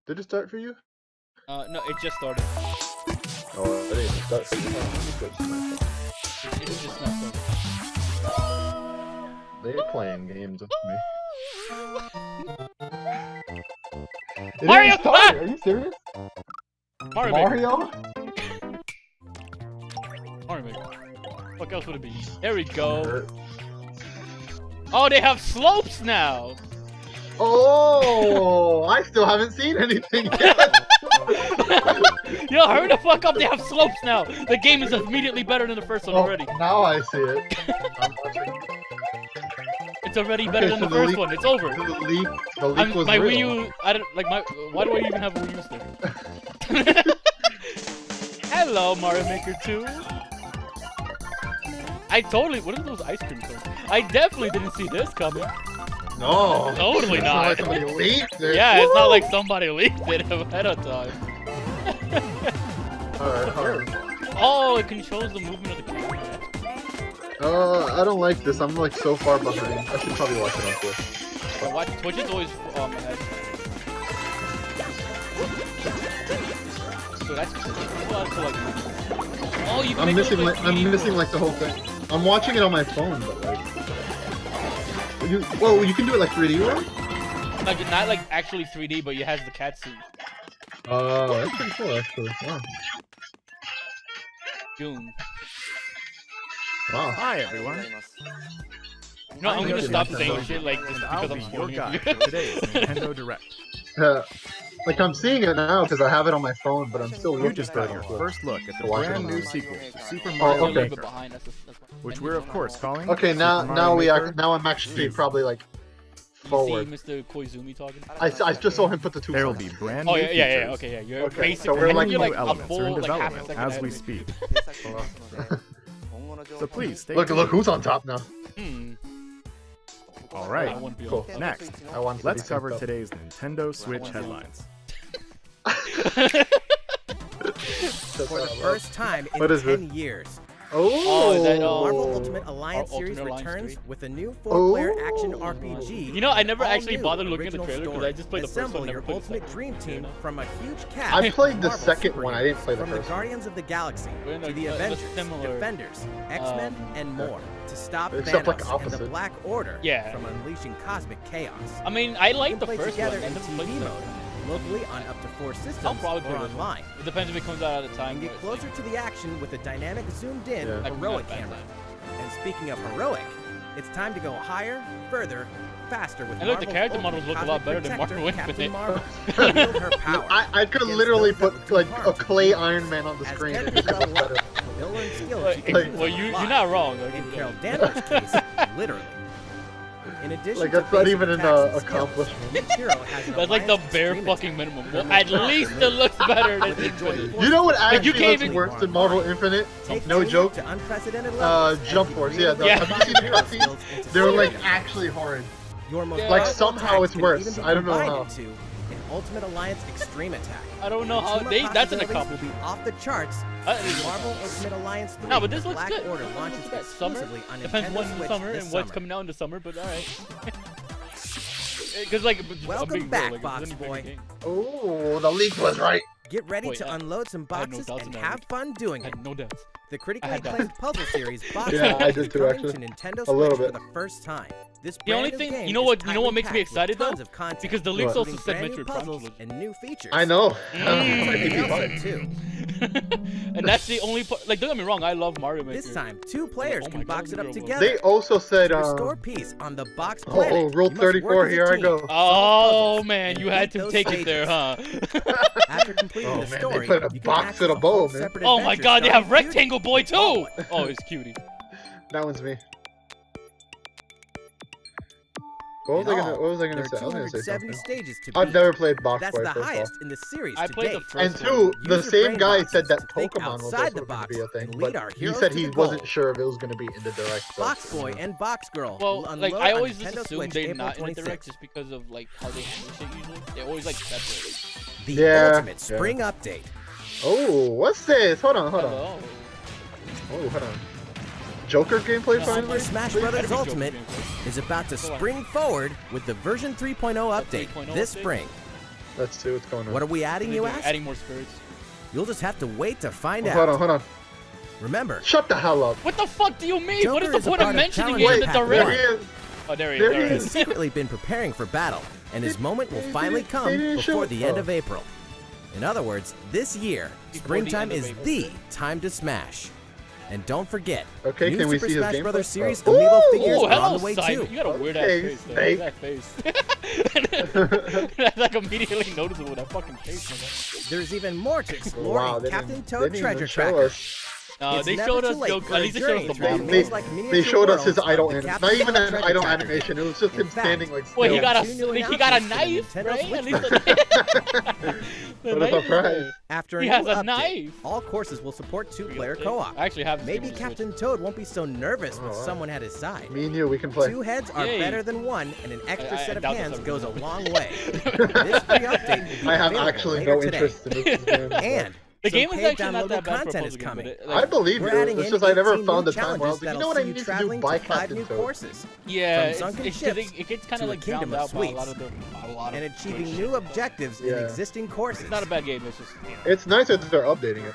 Did it start for you? No, it just started. Oh, it didn't start for you. It's just not started. They're playing games with me. It Mario! didn't start. Are you serious? Mario? Mario? Maker. What else would it be? There we go. Oh, they have slopes now! Oh, I still haven't seen anything yet. Yo, hurry the fuck up, they have slopes now! The game is immediately better than the first one already. Now I see it. I'm watching. It's already better than so the first leak- one, it's over. The leak was my real. Wii U, I don't, like why do I even have a Wii U stick? Hello, Mario Maker 2. What are those ice cream cones? I definitely didn't see this coming. No. Totally It's not. like somebody leaked it. Yeah, it's not like somebody leaked it ahead of time. Alright. Oh, it controls the movement of the camera. I don't like this. I'm like so far behind. I should probably watch it on Twitch. Twitch is always ahead. So that's oh, you can I'm make it missing look like 3D the whole thing. I'm watching it on my phone, but like, you can do it like 3D, right? Like not like actually 3D, but it has the cat suit. Oh, that's pretty cool actually. Wow. June. Wow. Hi everyone. No, I'm gonna Nintendo stop Direct. saying shit like just And I'll because I'm be your spoiling guide you. for today's Nintendo Direct. Like I'm seeing it now because I have it on my phone, but I'm still You looking just for got it your on Twitch. first look at the Watch it brand on new the- sequel to Super You're Mario a little okay. bit Maker, behind, that's which we're of course calling. Okay, now Super Mario Maker I'm actually probably like You forward. see Mr. Koizumi talking? I just saw him put the two. There will signs. be brand Oh new yeah, yeah, yeah, features okay, yeah. You're Okay, basically so we're like you're new like a elements are in full like half a development second as ahead we of me. speak. So please stay Look, tuned. who's on top now. All I right. won't be Cool. on. Next, I want to let's be cover synced up. today's Nintendo Switch headlines. For the first time in What is 10 years, Oh, is that, Marvel Ultimate Alliance Ultimate series Alliance returns 3? with a new 4-player action Oh. RPG. You know, I never all actually new bothered looking at the original trailer because story. I just played the first Assemble one. your Never played the ultimate second. dream team from a huge cast. I played the of Marvel second one. I didn't play the from first the one. Guardians of the Galaxy We're in to a- the a Avengers, similar, Defenders, X-Men, and more to stop Except, like, Thanos and the opposite. Black Order Yeah. from unleashing cosmic chaos. I mean, I You like can the play first one. together I in never TV played the mode, second one. locally on up to 4 I'll systems probably or play this one. online. It depends if it comes out at a time. And get where it's closer to the action with a dynamic zoomed-in Yeah. like, heroic not bad camera. time. And speaking of heroic, it's time to go higher, further, faster with And look, the Marvel's character ultimate models look a cosmic lot better than protector, Marvel Captain Infinite. Marvel. Wield her power. I could against literally those that put look too like hard a to clay defeat. Iron Man on the As screen. characters level up, they'll learn skills Well, you can like- use well, to you're fly. not wrong. Like, In Carol Danvers' case, literally. In addition Like to that's not basic even an attacks and skills, accomplishment. each hero has an That's like the alliance bare extreme fucking attack. minimum. Well, at least it looks better than Infinite. You know what Like, you actually can't looks even- worse than Marvel Infinite? Take No teams joke. To unprecedented levels as Jump you Force. really Yeah, Yeah. have you seen the hero cutscenes? skills into They were like series. actually horrid. Your most Like, powerful somehow attacks it's can worse. even be I don't know combined how. into an Ultimate Alliance Extreme Attack. I don't know The how team-up that's an possibilities accomplishment. will be off the charts. That is- Marvel Ultimate Alliance 3. No, but this The looks Black good. Order This launches looks good. Summer exclusively on depends Nintendo when in Switch summer this and what's summer. coming out in the summer, but all right. Because like, I'm Welcome being real, back, like, Box it's a Boy. game. Oh, the leak was right. Get ready Wait, to I- unload some I had no boxes doubts and in that have fun doing I it. had no doubts. The critically I had that. acclaimed puzzle series Box Yeah, Boy I is did too, coming actually. to Nintendo A Switch little for bit. the first time. This The only brand new thing, game you know is what tightly makes me packed with excited though? tons of content, Because the leaks What? also including said brand new Metroid Prime puzzles was and new features. I know. Something else Fun. too. And that's the only part. Like, don't get me wrong, I love Mario Maker. This time, 2 players Oh my can God, box it up girl, together. They also said, To restore peace on the box oh, planet. Rule you must 34, work as a here I team, go. solve Oh puzzles, man, and you had beat to those take it there, stages. huh? After completing Oh, the man, they story, put a you can box access in a bowl, whole man. separate Oh my adventure god, they have starring Rectangle Boy too! Oh. Oh, it's cutie. That one's me. What was In I gonna? all, What was I There gonna are say? I was gonna say 270 something. stages to I've beat. never played Box That's Boy the first of all. highest in the series I to played date. the first And one. two, the Use your same brain guy boxes said that to think Pokemon was outside also the going to box be a thing, and lead but our he heroes said to he the wasn't goal. sure if it was going to be in the direct. so- Box Boy and Box Girl Well, will like unload I on always Nintendo just assume Switch they're April not in the 26th. direct just because of like how they handle shit usually. They always like separate. The Yeah, ultimate yeah. spring update. Oh, what's this? Hold on. Hello. Oh, hold on. Joker gameplay No, finally? Super Smash Please? Bros. Gotta be Ultimate Joker gameplay. is about to Go on. spring forward with the version 3.0 update 3.0 this update? spring. Let's see what's going on. What are we adding, you ask? Adding more spirits. You'll just have to wait to find Hold out. on. Remember, Shut the hell up. What the fuck do you mean? What is Joker the is a point part of of mentioning Challenge it in the Pack There direct? he is. Oh, there he There is. he Alright. he's secretly been preparing for battle, and his moment will finally come they didn't before show- the end oh. of April. In other words, this year, Before the springtime end of is April. the time to smash. And don't forget, Okay, new can we Super see his Smash gameplay? Brothers series Oh. amiibo Ooh, figures Oh, are on hello, the way Simon. too. You got a weird Okay, ass face, though. fake. That face. That's like immediately noticeable, that fucking face. Man. There's even more to explore Wow, in they Captain didn't- Toad they didn't even Treasure show Tracker. us. No, It's they never showed too us late Goku. for At a least they showed us journey the through model. maze like They miniature showed us his worlds idol, of the and Captain not even Toad an Treasure idol Tracker. animation. It was just In him fact, standing like. Well, he still. got Two new a he got a announcements for the knife, Nintendo right? At Switch least the What a knife is surprise. there. After a He new has a update, knife. all courses will support two-player co-op. I actually have this Maybe game on the Captain Toad won't be so nervous with Oh, wow. someone at his side. Me and you, we can play. Two heads are Yay. better than one, and an extra I set of doubt hands that's goes a ever long way. This free update will be I have available actually later no today. interest in this game. And The some game is paid actually not downloadable that bad for a content is puzzle game, coming. but I believe We're you. adding It's in just I never 18 found new the time where I was challenges like, you that'll know what I see you need to do? traveling Buy to 5 Captain new Toad. courses, Yeah, From sunken it's because ships it gets kind to of a like kingdom drowned of out by a lot sweets, of the and achieving Switch. new objectives in Yeah. existing courses. It's not a bad game. It's just It's nice that they're updating it.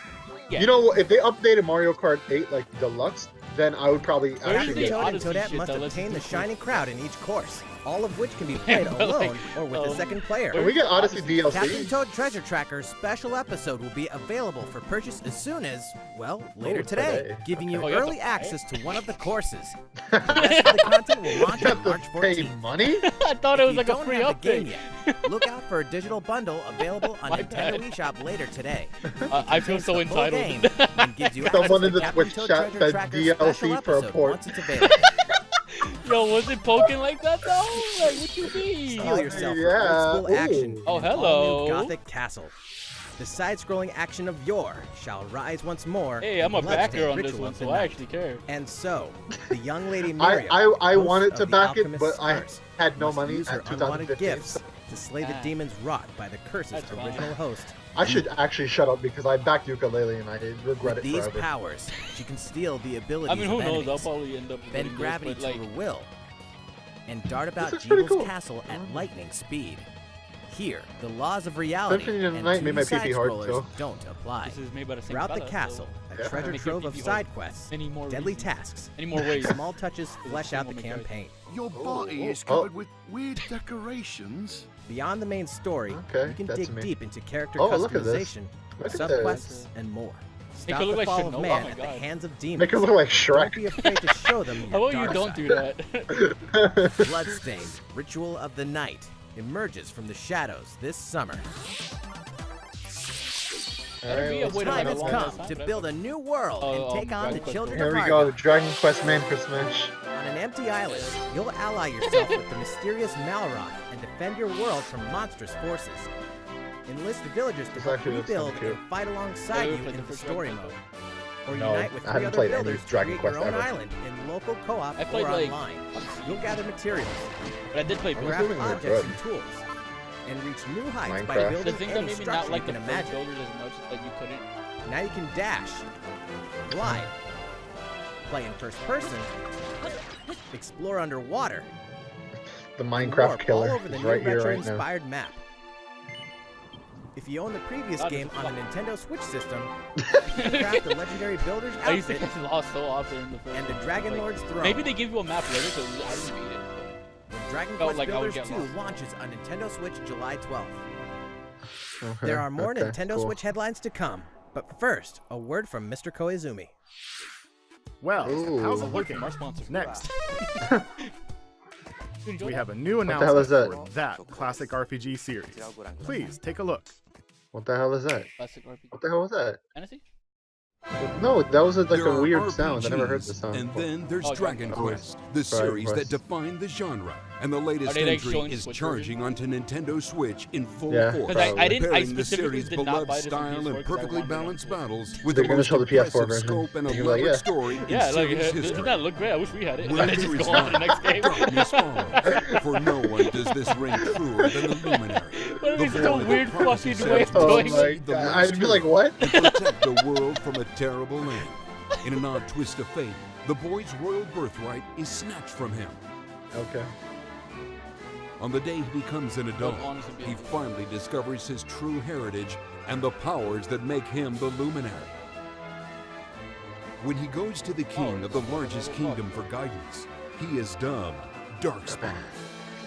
yeah. You know, if they updated Mario Kart 8 like deluxe, then I would probably Where actually is the get it. Toad and Odyssey Toadette shit must that lets obtain you the do shiny crowd in each course, all of which can be played But, like, alone or with a second player. Can we get Odyssey Captain DLC? Toad Treasure Tracker's special episode will be available for purchase as soon as, well, later Oh, today, today. giving you Oh, you have early to buy access to one of the courses. The rest of the content will launch You on have to March pay 14th. money? I thought it was If like you a don't free have the game update. yet, look out for a digital bundle available on My Nintendo bad. eShop later today. I feel so The full game entitled. and gives you access Someone to in the Captain Twitch Toad chat Treasure said Tracker's DLC special for a episode port. once it's available. Yo, was it poking like that though? Like, what you mean? Feel yourself for yeah. old school action Ooh. Oh, in an hello. all-new Gothic castle. The side-scrolling action of yore shall rise once more. Hey, I'm a in the bloodstained backer on this ritual one, of the so I night. actually care. And so, the young lady I Miriam, I host wanted of to the back it, Alchemist's but I Curse, had no must money use her at unwanted 2015. gifts to slay the Ah. demons wrought by the curse's That's fine. original host. I should actually shut up because I backed ukulele and I regret With it these forever. powers, she can steal the abilities I mean, who of knows? I'll enemies, probably end up bend doing gravity this, but, to like, her will, and dart about looks pretty Jeebel's cool. castle at lightning speed. Here, the laws of reality Symphony of the and Night made 2D my pee-pee hard, side-scrollers so. don't apply. this is made by the same Throughout the fella, castle, Yeah. a treasure Make trove your of pee-pee side hard. quests, Any more deadly reasons? tasks, Any more ways? small touches flesh out the single main campaign. Your body is oh. covered with weird decorations. Beyond the main story, Okay, you can that's dig me. deep into character Oh, look at this. customization, Look at subquests, and more. Stop could look the like fall Shinobi. of Oh man my at the God. hands of demons. Make it look like Don't Shrek. be afraid to show them How your about you dark don't side. do that? Bloodstained, Ritual of the Night emerges from the shadows this summer. That'd be a Alright, way to Time write a has long come ass time, to but I build a new world Oh, and take on Dragon the Quest children here of we Arda. go, the Dragon Quest man for Smash. On an empty island, you'll ally yourself with the mysterious Malroth and defend your world from monstrous forces. Enlist villagers to This help actually looks rebuild kinda cute. and fight alongside Yeah, you it looks like in the the first story Dragon mode. Quest. Or No, unite with I 3 haven't other played any builders to Dragon create Quest your own ever. island in local co-op I played, or like, online. You'll gather materials, But I did play I'm Builders. craft assuming they're objects good. and tools, and reach new heights by Minecraft. The building thing that any made me structure not like you the can first imagine. Builders as much is that you couldn't. Now you can dash, glide, play in first person, explore underwater, The and Minecraft warp killer all over the is new right here right now. retro-inspired map. If you own the previous God, game this is on the fun. Nintendo Switch system, you can craft the legendary builder's I used to outfit get lost so often in the first and the one. Dragon Like, Lord's throne. Maybe they give you a map later, so I didn't beat it. When Dragon felt Quest like I would Builders get 2 lost. launches on Nintendo Switch July 12th. Okay, There are more okay, Nintendo cool. Switch headlines to come, but first, a word from Mr. Koizumi. Well, Ooh. how's it Word looking? from our sponsor. Next, You enjoy we that? have a new the hell is announcement that? for that classic RPG series. Please take a look. What the hell is that? Classic RPG. What the hell was that? Fantasy? No, that was like There a are weird sound. I never heard RPGs, the sound. And before. then there's Oh, Dragon Dragon Quest, the Dragon series that Quest. defined the genre. And the latest they, like, entry showing is Switch charging onto Nintendo Switch in full Yeah. force. Because I didn't. I Pairing the specifically series' did not beloved buy this on style PS4 and 'cause I perfectly wanted it on balanced Switch. battles with They're the gonna most show the PS4 impressive version. scope and You're like, elaborate yeah. story in Yeah, like series doesn't history. that look great? I wish we had it. When And then there just is go on to the time, next game. darkness follows, for no one does this ring truer than the Luminary. What The is this a boy weird that promises fucking way of to Oh doing my it? the god! last I'd be like, what? and protect the world from a terrible land. In an odd twist of fate, the boy's royal birthright is snatched from him. Okay. On the day he becomes an adult, honestly be he okay. finally discovers his true heritage and the powers that make him the Luminary. When he goes to the king of the largest kingdom for guidance, he is dubbed Darkspawn.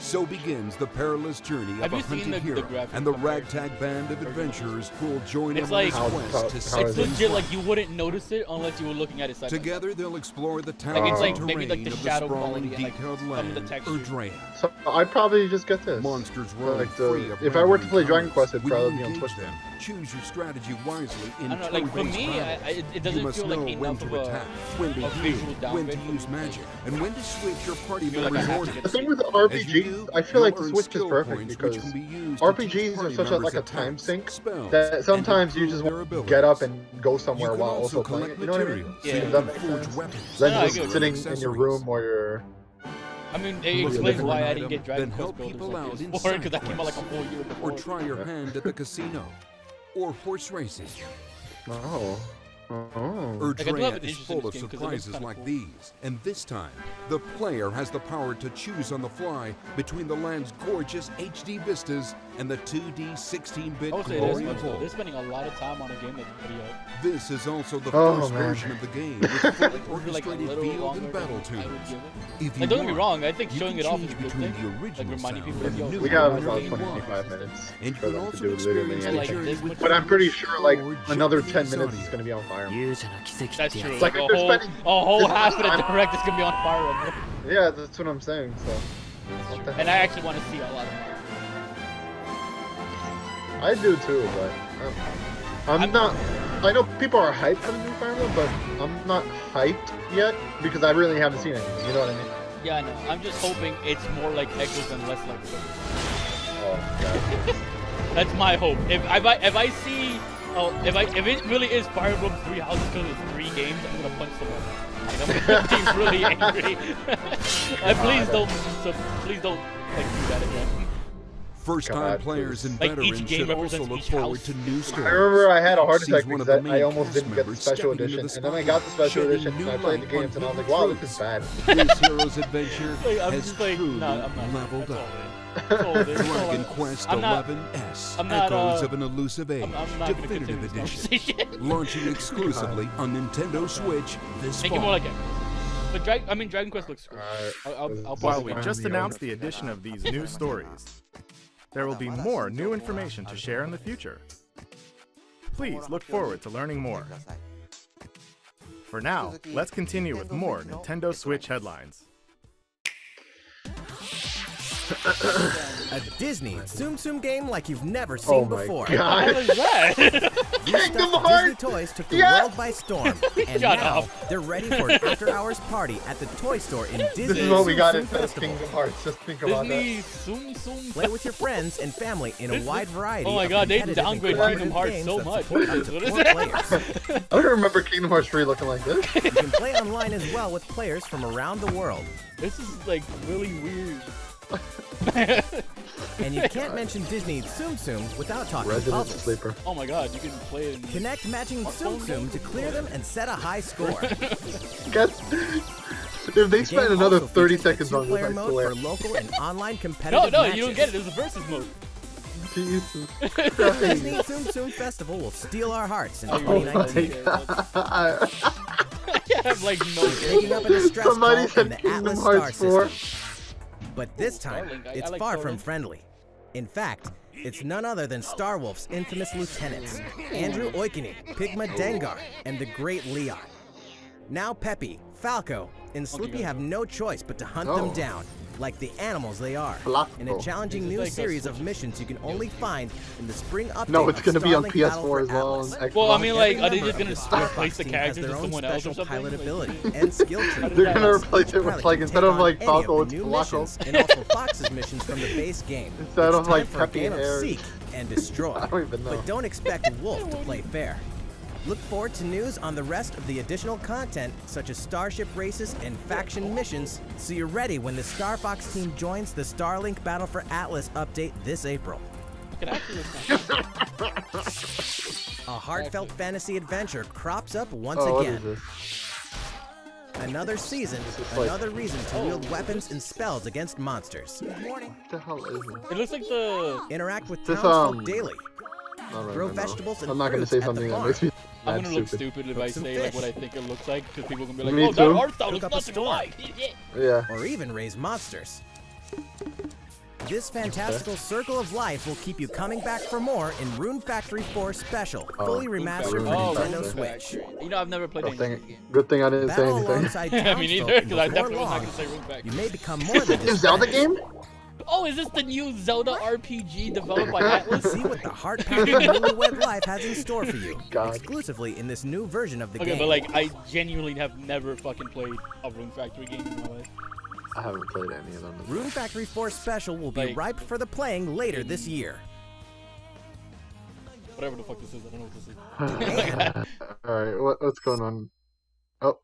So begins the perilous journey Have of a you seen hunted the hero graphic and the comparison? ragtag band of adventurers who will join It's him on his like- quest How to is save it? It's his legit life. like you wouldn't notice it unless you were looking at it side by side. Together, they'll explore the Like towering it's like terrain maybe like the of shadow the sprawling, quality and like detailed some of the land, textures. Erdrea. So I'd probably just get this. Monsters roam Like free of if I were to random play Dragon encounters. Quest, it'd When you probably be on engage Twitch them, choose your strategy wisely I in don't know, like for turn-based me, battle. it You doesn't must feel know like when enough to of attack, a when to visual heal, when downgrade to for use me. magic, and when to switch your party feel like members' I have to orders. get The thing with As you RPGs, do, I feel like the you'll earn Switch is skill perfect points because which can be used to RPGs teach are party such a, members like a time attacks, sink spells, that and sometimes you improve just their want to abilities. get up and go somewhere You can while also also playing collect it. You know what I mean? materials, Yeah. so you Does that can make forge sense? weapons, Than No, I just get it. sitting in accessories. your room or your. I mean, Look it at explains the why I item, didn't get then Dragon help Quest people builders out like in this before side because that came out like a quests. full year Or before. try your hand at the casino, or horse racing. Oh. Oh. Like, I do have Erdrea an is interest in full this of game 'cause it looks surprises kinda like cool. these, and this time, the player has the power to choose on the fly between the land's gorgeous HD vistas and the 2D 16-bit I would say glory this of much though. old. They're spending a lot of time on a game that's pretty out. This is also the Oh, first man. version of the game with fully Like, like a orchestrated little field longer and than battle I would tunes. give it. If you Like, don't get me want, wrong, I think you showing can it off is a change good between thing. the Like original reminding sound people and of, yo, the new We we're have one. about doing 20, wrong. 25 minutes And you for can them to also do literally experience So, like, anything. the journey this with much- But I'm pretty sure like or another Japanese 10 minutes audio. is gonna be on fire. That's true. Like, Like, if they're spending- a whole half of the I'm- direct is gonna be on fire right now. Yeah, that's what I'm saying. So. What the And I actually want to see a lot of Mario. I do too, but I'm not. I know people are hyped for the new Fire Emblem, but I'm not hyped yet because I really haven't seen anything. You know what I mean? Yeah, I know. I'm just hoping it's more like Echoes and less like Circus. Oh god. That's my hope. If I see, if it really is Fire Emblem 3 Houses because it's 3 games, I'm gonna punch someone. Like, I'm gonna be really angry. Please don't like do that again. First-time God, players and Like, each veterans game should also represents look each forward house. to new stories. I remember I had a heart Sees attack one of because the I main almost cast didn't get the members special stepping into edition, the and then I got the special spotlight, edition shedding and I new played the light on games, and I was like, hidden wow, this is truths. bad. This hero's adventure Like, I'm has just like, truly nah, I'm not. leveled That's up. all it. That's all it is. That's all Dragon it is. Quest I'm not- 11S, I'm not, Echoes of an Elusive Age, I'm not gonna continue Definitive this Edition, conversation. launching exclusively on Nintendo Switch this Make it fall. more like Echoes. But Dragon Quest looks cool. I'll This is While play we it. just announced the addition of these new stories, there will be more new information to share in the future. Please look forward to learning more. For now, let's continue with more Nintendo Switch headlines. A Disney Tsum Tsum game like you've never seen Oh my before. What the god. hell is that? These Kingdom stuffed Hearts! Disney toys took the Yes! world by storm, and Shut now up. they're ready for an after-hours party at the toy store in Disney This is what we Tsum got Tsum instead of Festival. Kingdom Hearts. Just think about that. Disney Tsum Tsum. Play with your friends and family in a wide variety Oh my of god, they competitive and downgrade cooperative Kingdom Hearts games so that much. support up to What is 4 it? players. I don't remember Kingdom Hearts 3 looking like this. You can play online as well with players from around the world. This is like really weird. And you can't mention Disney Tsum Tsums without talking Resident puzzles. Sleeper. Oh my god, you can play it in... Connect matching Tsum Tsum to clear them and set a high score. Guess, if they The spend game another also 30 features a seconds on this, two-player I mode swear. for local and online No, competitive no, matches. you don't get it. There's a versus mode. Jesus Disney Christ. Tsum Tsum Festival will steal our hearts in Oh, Oh my 2019. god. I have like no Taking up a distress Somebody call in said the Kingdom Atlas Star Hearts 4. system. But this time, Starlink. I it's like far from Starlink. friendly. In fact, it's none other than Starwolf's infamous lieutenants, Andrew Oikini, Pigma Dengar, and the Great Leon. Now Peppy, Falco, and Slippy have no choice but to hunt them Oh. down, like the animals they are, Falco. in a challenging This is new like a series of Switch. missions you can only find in the spring update No, it's of gonna be on Starlink Battle PS4 for as well. Atlas. And Xbox. Well, I mean, like, Every are they member just of gonna the Star replace Fox the team has characters their with own someone else or special something? pilot Like- ability and skill tree. does they're that gonna work? replace it Pilot with like can instead take of on like any Falco, of it's the new Falco. missions and also Fox's missions from the base game. Instead It's of, time like, for a Peppy game and of Ares. seek and destroy. I don't even know. But don't expect Wolf to play fair. Look forward to news on the rest of the additional content, such as starship races and faction missions, so you're ready when the Star Fox team joins the Starlink Battle for Atlas update this April. Can I actually listen? A heartfelt fantasy adventure crops up once Oh, what is again. this? Another season, is like- another reason to wield weapons and spells against monsters. What the hell is it? It looks like the. Interact with This, townsfolk daily. I don't Grow even know. vegetables and I'm not gonna fruits say at the something that farm. makes me I'm mad gonna look stupid. stupid if Cook I some say like fish. what I think it looks like, because people are gonna be Me like, "Oh, too. that art style Cook looks up a nothing storm. alike." Yeah. Or even raise monsters. This fantastical circle of life will keep you coming back for more in Rune Factory 4 Special, fully remastered Rune for Oh, Factory. Nintendo Rune Switch. Factory. You know, I've never played Good any thing, of these good thing I didn't say Battle anything. alongside games. Me townsfolk, neither, and because I before definitely was not long, gonna say Rune Factory. you may become more than New just Zelda friends. game? Oh, is this the new Zelda RPG developed by Atlas? See what the heart-pounding newlywed life has in store for you, God. exclusively in this new version of the Okay, game. but like, I genuinely have never fucking played a Rune Factory game in my life. I haven't played any of them. Rune Factory 4 Special will be Like- ripe for the playing later this year. Whatever the fuck this is, I don't know what this is. Alright, what's going on? Oh.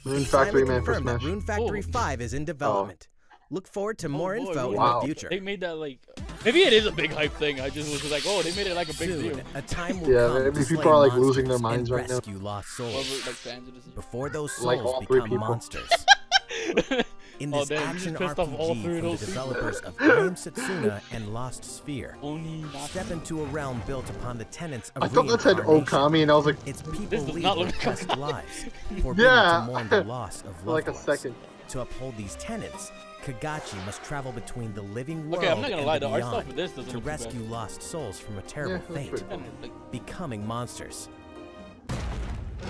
Rune It's Factory finally Man for confirmed that Smash. Rune Factory Oh. 5 is in development. Look forward to more Oh, boy, info really? in Wow. the future. They made that like, maybe it is a big hype thing. I just was just like, oh, they made it like a big deal. Soon, a time will Yeah, come maybe to people slay are, like, monsters losing their and minds right now. rescue lost souls. Whoever like fans of this. Before those souls Like all three become people. monsters. In Oh, this damn, you action just pissed off all RPG three of from the those people. developers of Flame Setsuna and Lost Sphere, Only step into a realm built upon the tenets of I thought that said reincarnation. Okami and I was like, Its people This does lead not their look oppressed like lives, forbidden Yeah. to mourn the loss of loved like a ones. second. To uphold these tenets, Kagachi must travel between the living world Okay, I'm not gonna and lie, the the art style beyond for this doesn't to look too bad. rescue lost souls from a terrible that's fate, pretty cool. like, becoming monsters.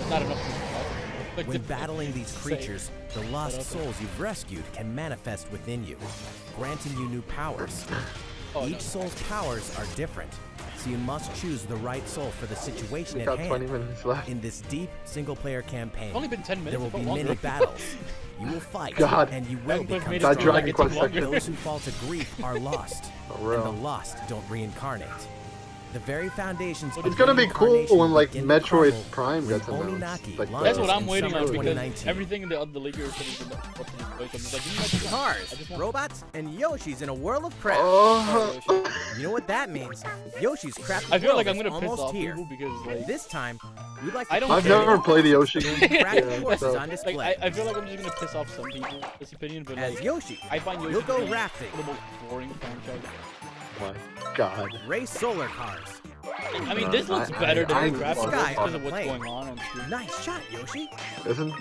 not enough to like, When to- battling these say. creatures, the lost souls you've rescued can manifest within you, granting you new powers. Oh, no. Each soul's powers are different, so you must choose the right soul for the situation We at got 20 hand. minutes left. In this deep single-player campaign, It's only been 10 minutes. there will it felt be longer. many battles. You will fight, God. and you will Dragon Quest become made it That feel Dragon like it Quest took longer. Those who fall to grief are lost, For and real. the lost don't reincarnate. The very foundations It's of gonna be cool reincarnation when like begin to Metroid crumble Prime when gets announced. Oninaki Like, That's what launches I'm in waiting summer on because 2019. everything in the league is coming to up to this place. I'm just like, give me my design. Cars, I just want- robots, and Yoshi's in a world of crap. Oh, You know what that means? Yoshi's crap I feel like I'm is gonna piss almost off here. people because like This time, we'd like to I don't I've care. never played a Yoshi game. crack Yeah, forces so- on like display. I feel like I'm just gonna piss off some people in this opinion, but As like Yoshi, I find Yoshi you'll go to be rafting, the most boring franchise. My God. race solar cars. I mean, this looks I- better I- than I the graphics love Sky because on of a what's plane. going on screen. Nice shot, Yoshi. Isn't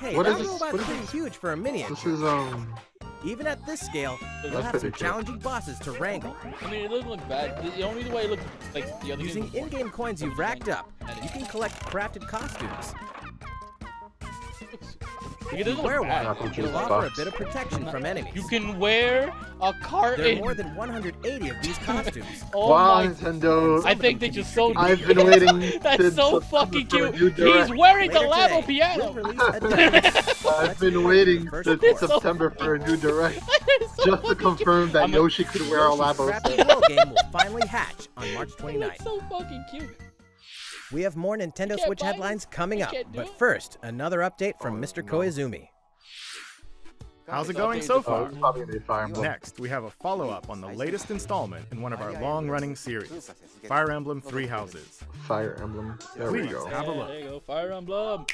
Hey, What that is this? robot's What is pretty this? huge for a miniature. this is Even at this scale, you'll That's have pretty some cool. challenging bosses to wrangle. I mean, it doesn't look bad. The only way it looks like the other Using games before. in-game coins you've racked up, you can collect crafted costumes. Like, it doesn't Wear look bad. one, Not you'll just offer a buffs. bit of protection from enemies. You can wear a There are carton. more than 180 of these costumes. Oh wow, my! Nintendo. I think they just sold. I've been waiting. That's since so September fucking for a cute. new He's direct. wearing the Later Labo today, piano. we'll release a demo. I've been waiting First since course. September for a new direct, So just to confirm that I'm a- Yoshi could wear a Yoshi's Labo Crafty set. World game will finally hatch on March He looks 29th. so fucking cute. We have more Nintendo can't Switch buy it. headlines coming You up, can't do but it. first, another update from Mr. no. Koizumi. How's it going so Oh, far? it's probably gonna be Fire Emblem. Next, we have a follow-up on the latest installment in one of our long-running series, Fire Emblem Three Houses. Fire Emblem. There we Please go. have a Yeah, look. there you go. Fire Emblem.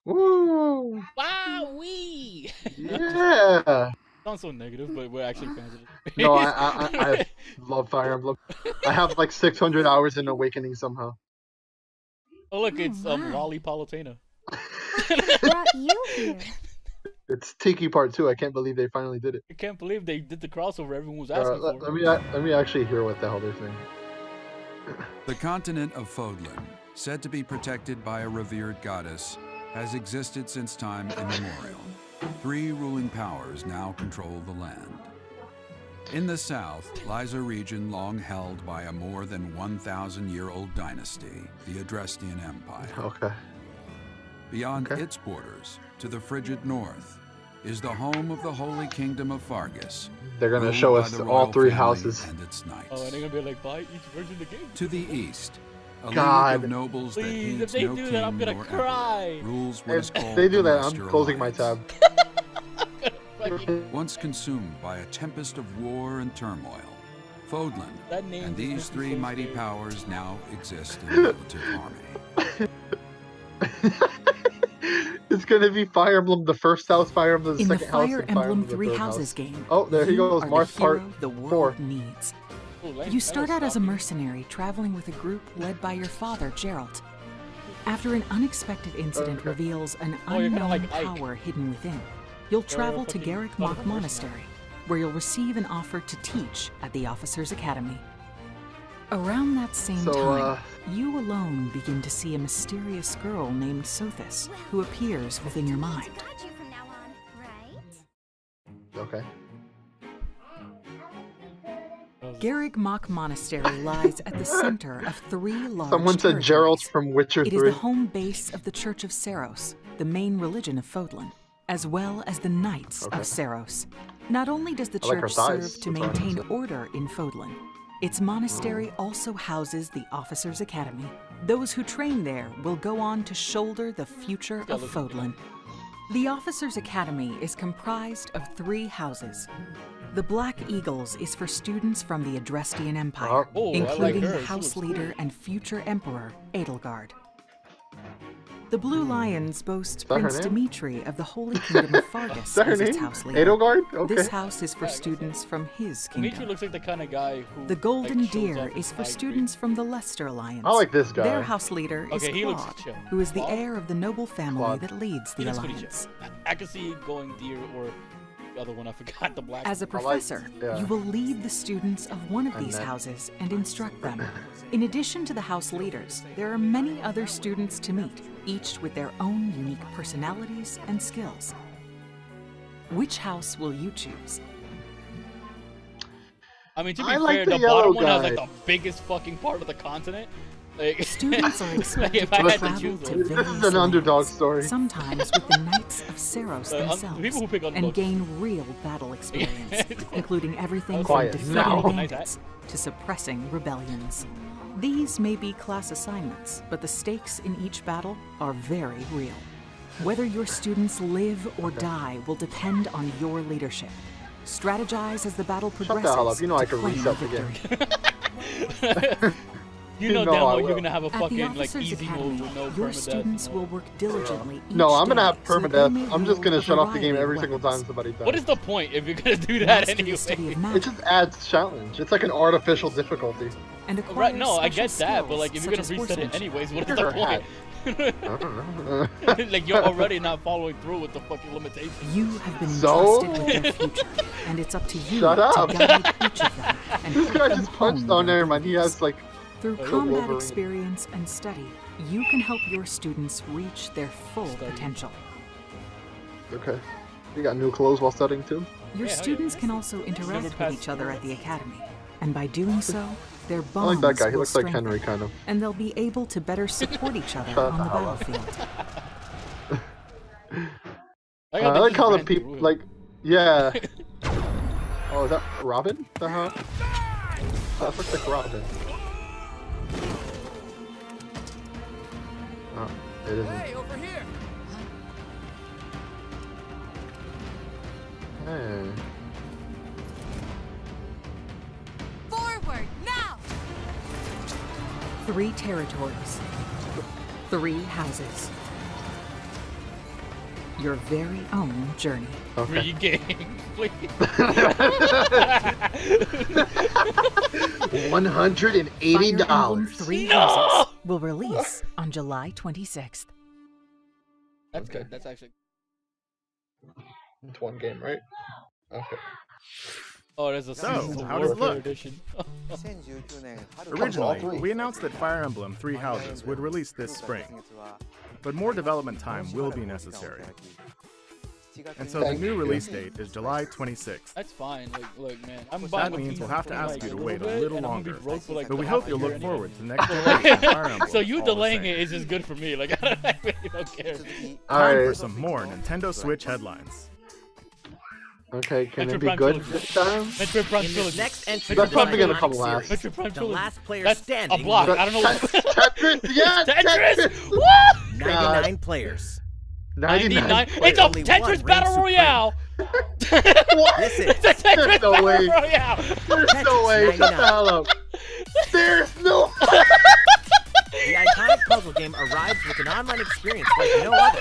Woo! Wow, wee. Yeah. Sounds so negative, but we're actually fans of it. No, I love Fire Emblem. I have like 600 hours in Awakening somehow. Oh look, it's Lolly Palutena. Brought you here. It's Tiki Part 2. I can't believe they finally did it. I can't believe they did the crossover everyone was asking Let, for. let me actually hear what the hell they're saying. The continent of Fodlan, said to be protected by a revered goddess, has existed since time immemorial. 3 ruling powers now control the land. In the south lies a region long held by a more than 1,000-year-old dynasty, the Adrestian Empire. Okay. Beyond Okay. its borders, to the frigid north, is the home of the Holy Kingdom of Fargus. They're gonna ruled show by us the all royal 3 family houses. and its knights. Oh, and they're gonna be like, buy each version of the game. To the east, a God. league of nobles that Please, if heeds they no do king that, I'm gonna nor cry. emperor, rules what is If called they do the that, I'm Master closing my Alliance. tab. Fucking, Once consumed by a tempest of war and turmoil, Fodlan that name and just these makes me 3 so mighty scared. powers now exist in relative harmony. It's gonna be Fire Emblem, the first house, Fire Emblem, the In the second house, Fire and Fire Emblem Emblem, the Three third Houses house. game, Oh, there he you goes, are Marth the hero part the world 4. needs. Ooh, You start out as a mercenary traveling with a group led by your father, Geralt. After an unexpected incident Okay. reveals an Oh, you're kinda unknown like Ike. power hidden within, you'll travel to fucking Garrick Father Mach Mercenary. Monastery, where you'll receive an offer to teach at the Officers Academy. Around that same So, time, you alone begin to see a mysterious girl named Sothis, who appears within your mind. Dodge you from now on, right? Okay. Garrick Mach Monastery lies at the center of 3 large Someone said territories. Geralt from Witcher It is 3. the home base of the Church of Seiros, the main religion of Fodlan, as well as the Knights Okay. of Seiros. Not only does the I like her church thighs. serve to That's all I maintain can say. order in Fodlan, its monastery also houses the Officers Academy. Those who train there will go on to shoulder the future of Fodlan. The Officers Academy is comprised of 3 houses. The Black Eagles is for students from the Adrestian Empire, Oh, I like including her. the She House looks Leader and future Emperor, Edelgard. The Blue Lions boast that her Prince name? Dimitri of the Holy Kingdom of Fargus Is that her as its name? house leader. Edelgard? Okay. This house is for Yeah, I guess students from his Dimitri kingdom. looks like the kind of guy who. The Golden like, shows Deer up is in for High students from the Leicester Alliance. I like this guy. Their house leader is Okay, he looks Claude, chill. who is the Claude? heir of the noble family Claude. that leads He the looks pretty Alliance. chill. I can see going Deer or the other one. I forgot the black. As a I like- professor, yeah. you will lead the students of one of And these then- houses and instruct them. In addition to the house leaders, there are many other students to meet, each with their own unique personalities and skills. Which house will you choose? I mean, to be I like fair, the the yellow bottom one has like guy. the biggest fucking part of the continent. Like, Students are like, expected if I to had to travel choose to one. This various is an underdog lands, story. sometimes with the Knights of Seiros people themselves, who pick and underdogs. gain real battle experience, including everything Quiet from defeating now. bandits to suppressing rebellions. These may be class assignments, but the stakes in each battle are very real. Whether your students live or die will depend on your leadership. Strategize as the battle Shut progresses. the hell up. You know I to can claim reset the victory. game. You know No, damn I well you're will. gonna have a At the fucking like Officers easy Academy, mode with no your permadeath. students and will all. work diligently each No, I'm gonna day have so that they permadeath. may I'm just wield gonna a shut off the game variety of every single time weapons. somebody dies. What is the point if you're gonna do that Master the study anyway? of It magic just adds challenge. It's like an artificial difficulty. and acquire Right? No, I get special that, but like if skills you're gonna such as reset it horsemanship. anyways, what is Look the at her point? I don't know. Like you're already not following through with the fucking limitations. You have been So? entrusted with their future, and it's up to you Shut up. to guide each of them. And This help guy them just punched hone on their there, man. He abilities. has like. Through Like a combat Wolverine. experience and study, you can help your students reach their full Study. potential. Okay. You got new clothes while studying too? Your Yeah, hell yeah. students can also interact with passed each other at the academy, and by doing so, their I bonds like that guy. He will looks like strengthen, Henry, kind of. and they'll be able to better support each other Shut on the the hell up. battlefield. I got like how the ran people, through like, yeah. Oh, is that Robin? The hell? That looks like Robin. Oh, it isn't. Hey, over here! Hey. Forward, now! 3 territories, 3 houses. Your very own journey. Okay. Free game, please. 180 Fire Emblem dollars. 3 No! Houses will release on July 26th. That's good. That's actually. It's one game, right? Okay. Oh, there's a So, Seasons of how does it Warfare look? edition. Originally, we announced that Fire Emblem Three Houses would release this spring, but more development time will be necessary. And so the new release date is July 26th. That's fine. Like, look, man. I'm That buying means we'll have to ask you to wait a bit, little and I'm gonna be longer. broke for, like, But we the hope half you'll a year look anyway. forward to next generation Fire Emblem. So you all the delaying same. it is just good for me. Like I really don't care. Time for Alright. some more Nintendo Switch headlines. Okay, can Metro it be Prime good Trilogy. this time? Metroid Prime In this Trilogy. next entry That's to the probably gonna iconic come last. series, Metroid Prime the Trilogy. last player That's standing a block. will- I don't know. Tetris, yeah, Tetris. What? 99 players. 99. players. It's a Only one Tetris reigns Battle supreme. Royale. What? This is It's a Tetris There's no Battle way. Royale. There's no way. Shut the 99. hell up. There's no. The iconic puzzle game arrives with an online experience like no other.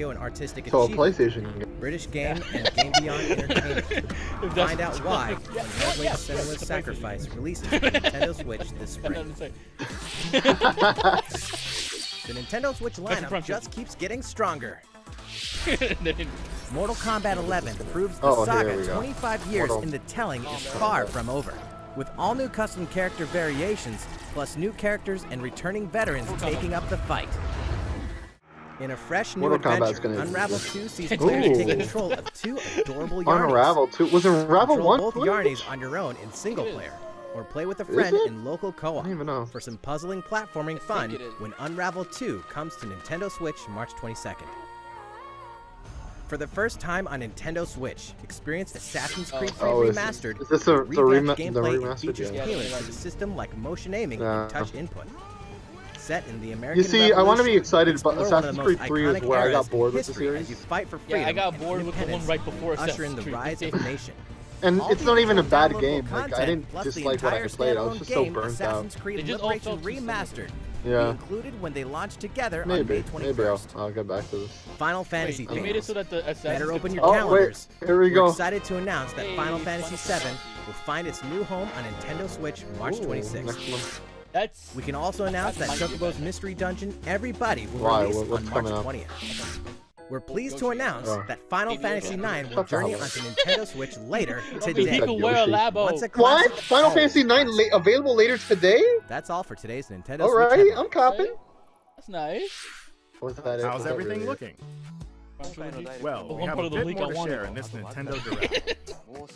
scenario and artistic So a achievement. PlayStation game. British game and Game Beyond Entertainment. Find out why when Hellblade: Senua's Sacrifice releases for Nintendo Switch this spring. The Nintendo Switch lineup just keeps getting stronger. Mortal Kombat 11 proves the saga 25 years in the telling is far from over. With all new custom character variations, plus new characters and returning veterans taking up the fight. In a fresh new adventure, Unravel 2 sees players take control of two adorable Yarnies. Unravel 2? Was Unravel 1? Control both Yarnies on your own in single player, or play with a friend in local co-op. I don't even know. For some puzzling platforming fun when Unravel 2 comes to Nintendo Switch March 22nd. For the first time on Nintendo Switch, experience Assassin's Creed 3 Remastered. Is this the gameplay and remastered? features tailored to the system like motion aiming and touch input. Set in the American You see, I want to be excited, but explore one of Assassin's the Creed most 3 is iconic where I got eras in bored with the history as series. you fight for freedom Yeah, I got bored and with the one independence, right before usher in Assassin's the Creed. rise of a nation. And All it's not even a features bad downloadable game. Like, I content, didn't plus the dislike what I entire played. I was standalone just so game, burnt out. Assassin's Creed They just all Liberation felt too similar. Remastered. Yeah. Be included when they launch together on May Maybe 21st. I'll get back to this. Final Fantasy They made it so that the Assassin's Better open Creed your Oh, calendars. wait, here we We're go. excited to announce that Hey, Final Fantasy Final VII will find its new home on Nintendo Switch March 26th. Next month. That's We can also announce that That's Chocobo's Mystery Dungeon Everybody will Why? release What's on March coming up? 20th. We're pleased to announce that Final Fantasy IX will Shut the journey hell up. onto Nintendo Switch later he today. can wear a Yoshi. labo. Once a classic, What? Final Fantasy 9 available later today? That's all for today's Nintendo Switch. Alright, headline. I'm copping. That's nice. What's that? How's everything looking? Well, The we one have part a of the bit leak I more to wanted. share in this Nintendo Direct.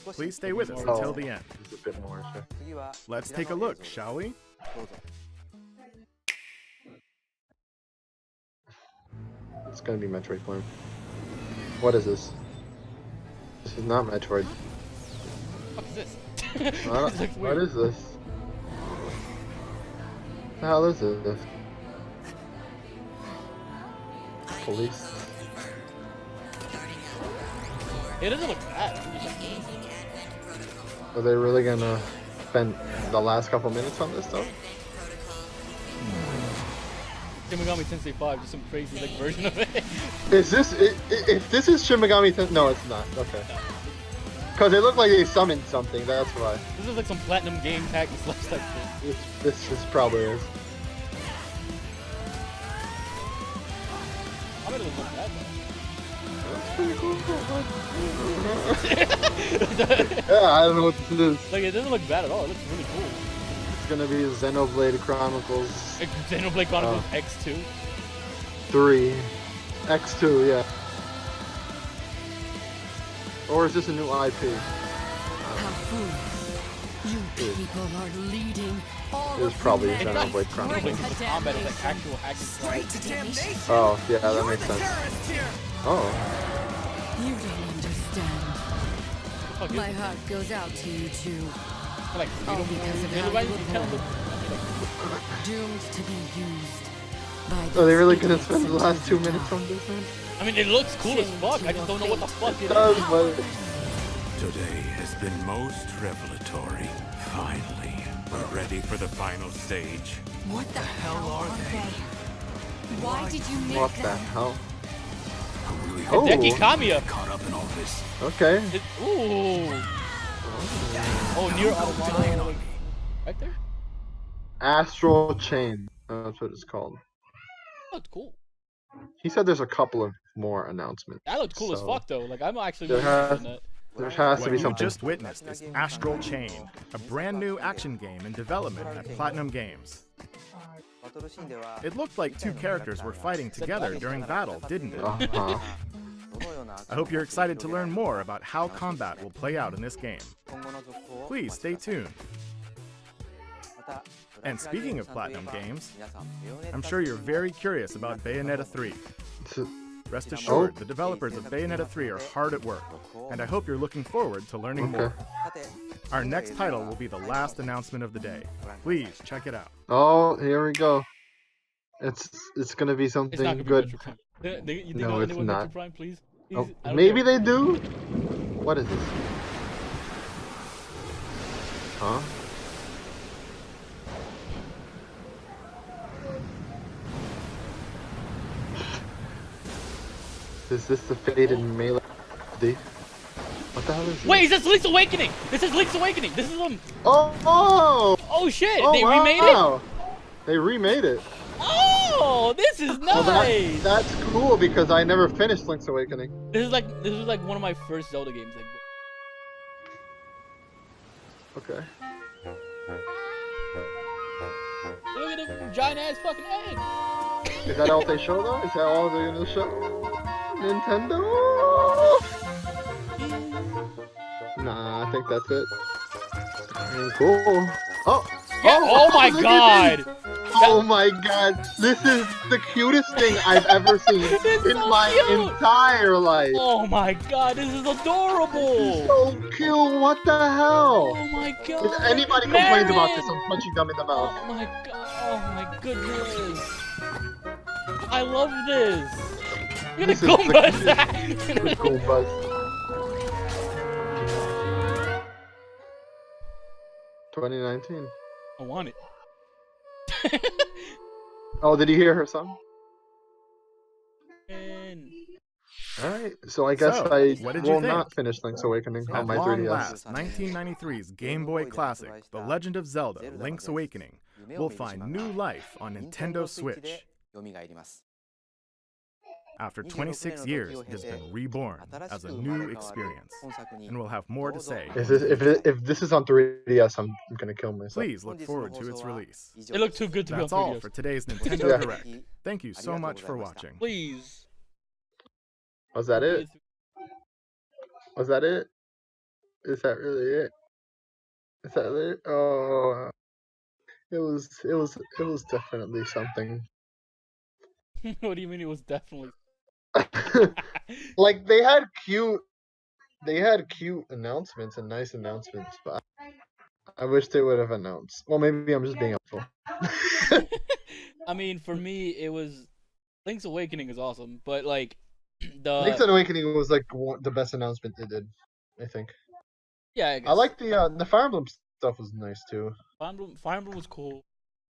Please stay with us until the end. Just a bit more, sure. Let's take a look, shall we? It's gonna be Metroid Prime. What is this? This is not Metroid. What is this? What is this? What the hell is this? Police. It doesn't look bad. Are they really gonna spend the last couple minutes on this though? Shin Megami Tensei 5, just some crazy like version of it. Is this if this is Shin Megami Tensei? No, it's not. Okay. Cause it looked like they summoned something. That's why. This is like some platinum game hack and slash type shit. This probably is. I bet it doesn't look bad That's pretty cool. Yeah, I don't know what this is. though. Like it doesn't look bad at all. It looks really cool. It's gonna be Xenoblade Chronicles Like, Xenoblade Chronicles X2. 3. X2, yeah. Or is this a new IP? How foolish. You people are leading all It was of probably humanity Xenoblade Xenoblade Chronicles. is the combat is like actual hacking. straight to damnation. Oh, yeah, that makes sense. Oh, You don't understand. Fuck My is heart goes out to you too. it? Like All because of how everybody you kind of were look. doomed to be used by are they really the gonna spend the last 2 sentient minutes dark. on this one? I mean, it looks cool as fuck. I just don't know what the fuck it It does, is. but Today has been most revelatory. Finally, we're ready for the final stage. What the hell are they? Why did you make what the them? hell? Oh, Hideki Kamiya. caught up in all this. Okay. Ooh. Oh, near Automata. Right there? Astral Chain. That's what it's called. That looked cool. He said there's a couple of more announcements. That looked cool as So, fuck though. Like I'm actually There really has, interested in that. there has to What be you something. just witnessed is Astral Chain, a brand new action game in development at Platinum Games. It looked like two characters were fighting together during battle, didn't it? Uh-huh. I hope you're excited to learn more about how combat will play out in this game. Please stay tuned. And speaking of Platinum Games, I'm sure you're very curious about Bayonetta 3. Rest assured, the developers of Bayonetta 3 are hard at work, and I hope you're looking forward to learning more. Our next title will be the last announcement of the day. Please check it out. Oh, here we go. It's gonna be It's something not gonna be good. Metro Prime. You think No, they'll it's end it with not. Metro Prime, please? Oh, Please? I don't maybe care. they do. What is this? Huh? Is this the faded melee? D. What the hell is Wait, this? it says Link's Awakening! This is Link's Awakening! This is Oh! Oh shit! Oh, They remade it? wow. They remade it. Oh, this is Well, nice! that's cool because I never finished Link's Awakening. This was like one of my first Zelda games. Like, Okay. look at the giant ass fucking egg! Is that all they show though? Is that all they're gonna show? Nintendo? Nah, I think that's it. Cool. Oh! Yeah, oh my look at god! this. Oh my god! This is the cutest thing I've ever seen It's in so my cute. entire life. Oh my god, this is adorable! So cute! What the hell? Oh my god! If anybody complains about Marin! this, I'm punching them in the mouth. Oh my god! Oh my goodness! I love this! Look at This the is Goombas! The Goombas. 2019. I want it. Oh, did you hear her song? And Alright, so I guess So, I what did you will think? not finish Link's Awakening At on my long 3DS. last, 1993's Game Boy Classic, The Legend of Zelda: Link's Awakening, will find new life on Nintendo Switch. After 26 years, it has been reborn as a new experience, and we'll have more to say. If this is on 3DS, I'm gonna kill myself. Please look forward to its release. it looked too good to That's be on all 3DS. for today's Nintendo Yeah. Direct. Thank you so much for watching. Please. Was that it? Was that it? Is that really it? Is that it? Oh, it was definitely something. What do you mean it was definitely? Like they had cute announcements and nice announcements, but I wish they would have announced. Well, maybe I'm just being helpful. I mean, for me, it was Link's Awakening is awesome, but like the Link's Awakening was like the best announcement they did, I think. yeah, I guess. I like the Fire Emblem stuff was nice too. Fire Emblem was cool.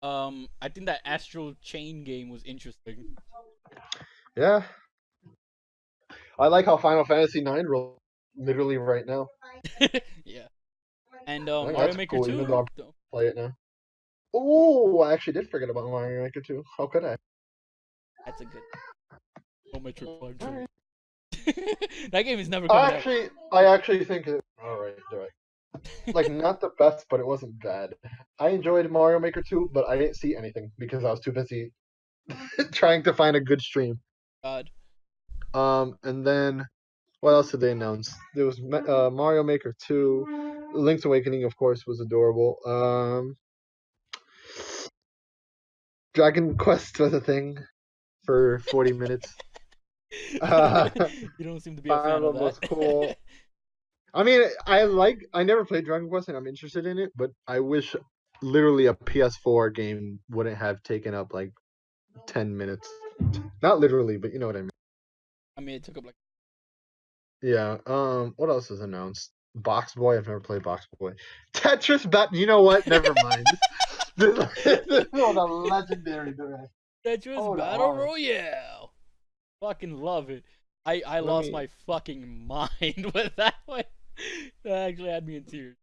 I think that Astral Chain game was interesting. Yeah. I like how Final Fantasy IX roll literally right now. Yeah. And I think Mario that's Maker cool, 2. even though I play it now. Oh, I actually did forget about Mario Maker 2. How could I? That's a good. Geometric Prime 2. That game is never coming out. I actually think it. Alright, like not the best, but it wasn't bad. I enjoyed Mario Maker 2, but I didn't see anything because I was too busy trying to find a good stream. God. And then what else did they announce? There was Mario Maker 2. Link's Awakening, of course, was adorable. Dragon Quest was a thing for 40 minutes. You don't seem to be a Fire fan of Emblem that. was cool. I mean, I never played Dragon Quest and I'm interested in it, but I wish literally a PS4 game wouldn't have taken up like 10 minutes. Not literally, but you know what I mean. I mean, it took up like. Yeah. What else was announced? Box Boy. I've never played Box Boy. Tetris You know what? Never mind. This was a legendary direct. Tetris Hold Battle on. Royale. Fucking love it. I lost my fucking mind with that one. That actually had me in tears.